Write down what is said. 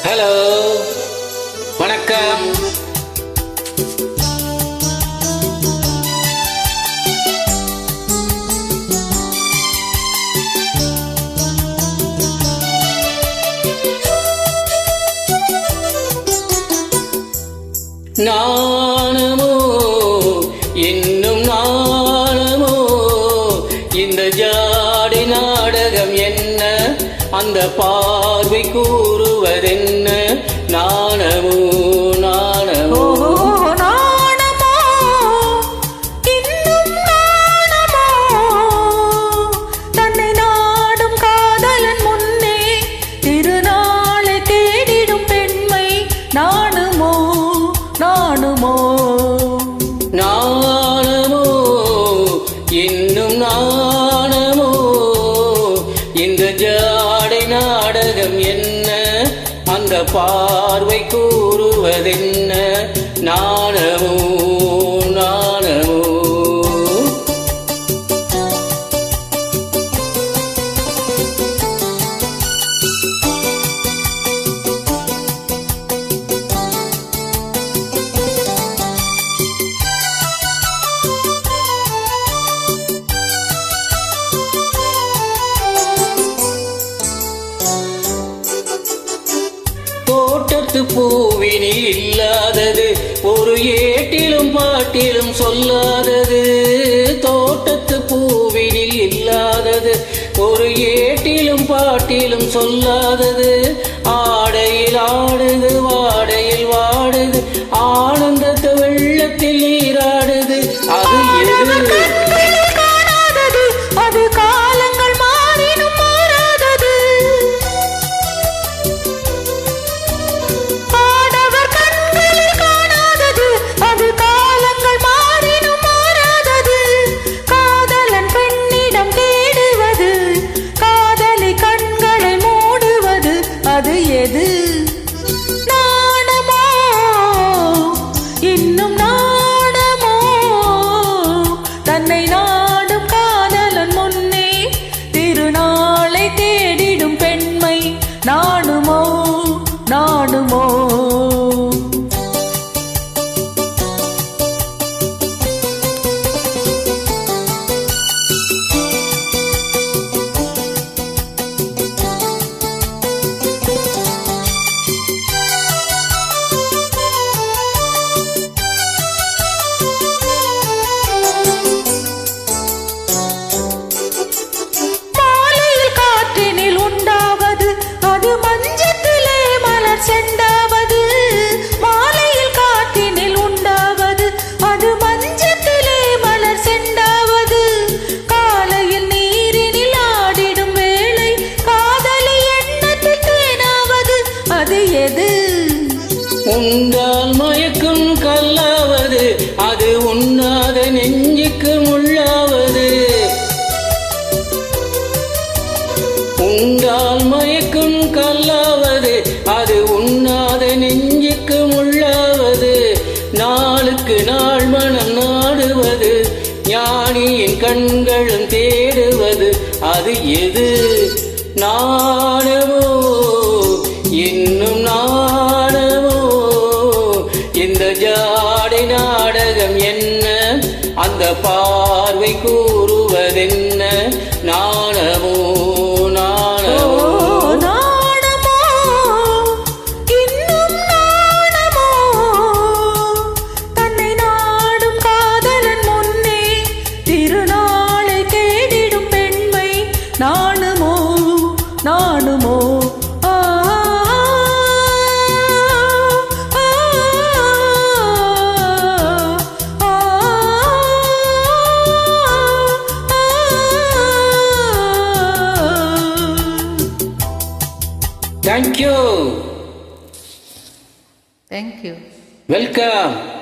Hello, வணக்கம். நாணமோ இன்னும் நாணமோ, இந்த ஜாடி நாடகம் என்ன, அந்த பார்வை கூறுவதென்ன? நாணமோ நாணமோ தன்னை நாடும் காதலன் முன்னே திருநாளை தேடிடும் பெண்மை நாணுமோ நாணுமோ நாணமோ இன்னும் நாணமோ, இந்த ஜாடை நாடகம் என்ன, அந்த பார்வை கூறுவதென்ன? நாணமோ நாணமோ தோட்டத்து பூவினில் இல்லாதது, ஒரு ஏட்டிலும் பாட்டிலும் சொல்லாதது. தோட்டத்து பூவினில் இல்லாதது, ஒரு ஏட்டிலும் பாட்டிலும் சொல்லாதது. ஆடையில் ஆடுது, வாடையில் வாடுது, ஆனந்தத்து வெள்ளத்தில் நீராடுது. அது எது? அது காலங்கள் மாறினும் மாறாதது. ஆடவர் கண்களில் காணாதது, அது காலங்கள் மாறினும் மாறாதது. காதலன் பெண்ணிடம் தேடுவது, காதலி கண்களை மூடுவது, அது எது? நாணமோ இன்னும் நாணமோ, தன்னை நாடும் காதலன் முன்னே திருநாளை தேடிடும் பெண்மை நாணுமோ நாணுமோ மாலையில் காற்றினில் உண்டாவது, அது மஞ்சத்திலே மலர் செண்டாவது. மாலையில் காற்றினில் உண்டாவது, அது மஞ்சத்திலே மலர் செண்டாவது. காலையில் நீரினில் ஆடிடும் வேளை, காதலி எண்ணத்தில் தேனாவது, அது எது? உண்டால் மயக்கும் கல்லாவது, அது உண்ணாத நெஞ்சுக்கு முள்ளாவது. உண்டால் மயக்கும் கல்லாவது, அது உண்ணாத நெஞ்சுக்கு முள்ளாவது. நாளுக்கு நாள் மனம் நாடுவது, ஞானியின் கண்களும் தேடுவது, அது எது? நாணமோ இன்னும் நாணமோ, இந்த ஜாடை நாடகம் என்ன, அந்த பார்வை கூறுவதென்ன? நாணமோ நாணமோ நாணமோ இன்னும் நாணமோ, தன்னை நாடும் காதலன் முன்னே திருநாளை தேடிடும் பெண்மை நாணுமோ நாணுமோ Thank you. Thank you. Welcome.